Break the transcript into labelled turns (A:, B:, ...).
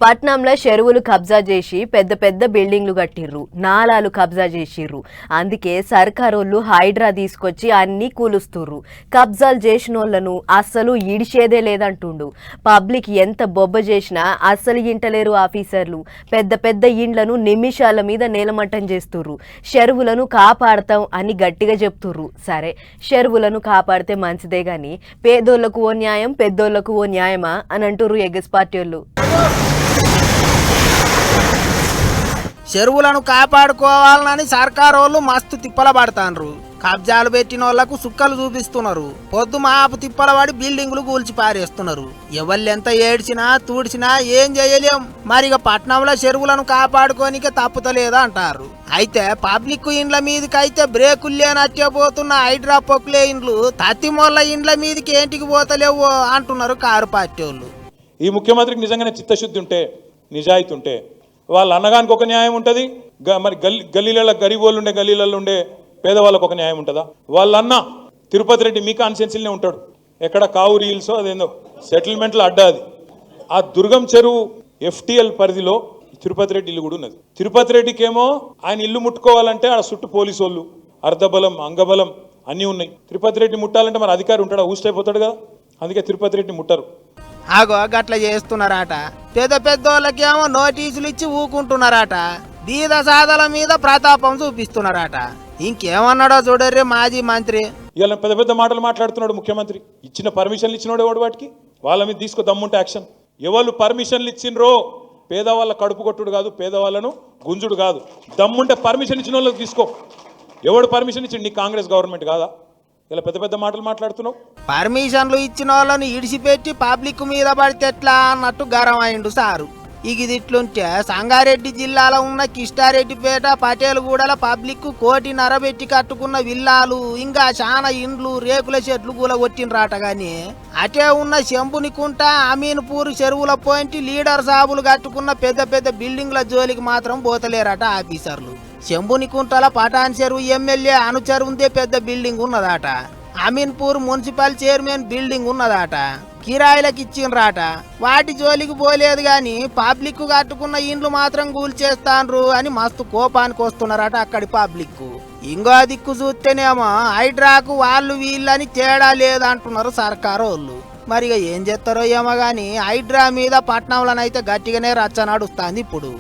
A: పట్నంలో చెరువులు కబ్జా చేసి పెద్ద పెద్ద బిల్డింగ్లు కట్టిర్రు, నాలాలు కబ్జా చేసిర్రు. అందుకే సర్కారోళ్ళు హైడ్రా తీసుకొచ్చి అన్ని కూలుస్తుర్రు. కబ్జాలు చేసినోళ్లను అస్సలు ఇడిచేదే లేదంటుండు. పబ్లిక్ ఎంత బొబ్బ చేసినా అస్సలు ఇంటలేరు ఆఫీసర్లు. పెద్ద పెద్ద ఇండ్లను నిమిషాల మీద నేలమట్టం చేస్తుర్రు. చెరువులను కాపాడతాం అని గట్టిగా చెప్తుర్రు. సరే, చెరువులను కాపాడితే మంచిదే గాని పేదోళ్లకు ఓ న్యాయం పెద్దోళ్లకు ఓ న్యాయమా అని అంటుర్రు ఎగ్గస్ పార్టీ వాళ్ళు.
B: చెరువులను కాపాడుకోవాలని సర్కారు వాళ్ళు మస్తు తిప్పల పడతాండ్రు. కబ్జాలు పెట్టిన వాళ్లకు సుక్కలు చూపిస్తున్నారు. పొద్దు మాపు తిప్పల పడి బిల్డింగులు కూల్చి పారేస్తున్నారు. ఎవళ్ళెంత ఏడ్చినా తూడ్చినా ఏం చేయలేం. మరిగ పట్నంలో చెరువులను కాపాడుకోనికే తప్పుతలేదా అంటారు. అయితే పబ్లిక్ ఇండ్ల మీదకైతే బ్రేకులు లేనట్టే పోతున్న హైడ్రా పొక్కులే ఇండ్లు తత్తిమొల్ల ఇండ్ల మీదకి ఏంటికి పోతలేవో అంటున్నారు కారు పార్టీ వాళ్ళు.
C: ఈ ముఖ్యమంత్రికి నిజంగానే చిత్తశుద్ధి ఉంటే, నిజాయితీ ఉంటే వాళ్ళ అన్నగానికి ఒక న్యాయం ఉంటుంది, మరి గల్లీలలో గరీబ్ వాళ్ళు ఉండే గల్లీలలో ఉండే పేదవాళ్ళకు ఒక న్యాయం ఉంటుందా? వాళ్ళన్న తిరుపతి రెడ్డి మీ కాన్స్టిట్యున్సీలోనే ఉంటాడు. ఎక్కడ కావురి హిల్సో అదేందో సెటిల్మెంట్లో అడ్డా అది. ఆ దుర్గం చెరువు FTL పరిధిలో తిరుపతి రెడ్డి ఇల్లు కూడా ఉన్నది. తిరుపతి రెడ్డికేమో ఆయన ఇల్లు ముట్టుకోవాలంటే ఆడ చుట్టూ పోలీసు వాళ్ళు అర్ధబలం అంగబలం అన్నీ ఉన్నాయి. తిరుపతి రెడ్డి ముట్టాలంటే మరి అధికారి ఉంటాడా? ఊస్టైపోతాడు కదా. అందుకే తిరుపతి రెడ్డి ముట్టరు.
B: ఆగో గట్ల చేస్తున్నారట. పెద్ద పెద్దోళ్ళకేమో నోటీసులు ఇచ్చి ఊకుంటున్నారట. బీద సాదల మీద ప్రతాపం చూపిస్తున్నారట. ఇంకేమన్నాడో చూడర్రే మాజీ మంత్రి.
C: ఇలా పెద్ద పెద్ద మాటలు మాట్లాడుతున్నాడు ముఖ్యమంత్రి. ఇచ్చిన పర్మిషన్లు ఇచ్చినోడు ఎవడు? వాటికి వాళ్ళ మీద తీసుకో దమ్ముంటే యాక్షన్. ఎవరు పర్మిషన్లు ఇచ్చిండ్రో పేదవాళ్ళ కడుపు కొట్టుడు కాదు, పేదవాళ్ళను గుంజుడు కాదు. దమ్ముంటే పర్మిషన్ ఇచ్చిన వాళ్ళకి తీసుకో. ఎవడు పర్మిషన్ ఇచ్చిండు? నీ కాంగ్రెస్ గవర్నమెంట్ కాదా? ఇలా పెద్ద పెద్ద మాటలు మాట్లాడుతున్నావు.
B: పర్మిషన్లు ఇచ్చిన వాళ్ళని ఇడిచిపెట్టి పబ్లిక్ మీద పడితే ఎట్లా అన్నట్టు గరం అయిండు సారు. ఇట్లుంటే సంగారెడ్డి జిల్లాలో ఉన్న కిష్టారెడ్డిపేట పటేల్గూడల పబ్లిక్ 1.5 కోటి పెట్టి కట్టుకున్న విల్లాలు ఇంకా చాలా ఇండ్లు రేకుల చెట్లు కూలగొట్టినరాట. గాని అటే ఉన్న శంభునికుంట అమీన్పూర్ చెరువుల పోయింటి లీడర్ సాబులు కట్టుకున్న పెద్ద పెద్ద బిల్డింగ్ల జోలికి మాత్రం పోతలేరట ఆఫీసర్లు. శంభునికుంటల పటాన్ చెరువు ఎమ్మెల్యే అనుచరుందే పెద్ద బిల్డింగ్ ఉన్నదట. అమీన్పూర్ మున్సిపల్ చైర్మన్ బిల్డింగ్ ఉన్నదట. కిరాయిలకు ఇచ్చిండ్రాట. వాటి జోలికి పోలేదు గాని పబ్లిక్ కట్టుకున్న ఇండ్లు మాత్రం కూల్చేస్తాండ్రు అని మస్తు కోపానికి వస్తున్నారట అక్కడి పబ్లిక్. ఇంకో దిక్కు చూస్తేనేమో హైడ్రాకు వాళ్ళు వీళ్ళని తేడా లేదంటున్నారు సర్కారు వాళ్ళు. మరిగా ఏం చేస్తారో ఏమో గాని హైడ్రా మీద పట్నంలోనైతే గట్టిగానే రచ్చ నడుస్తుంది ఇప్పుడు.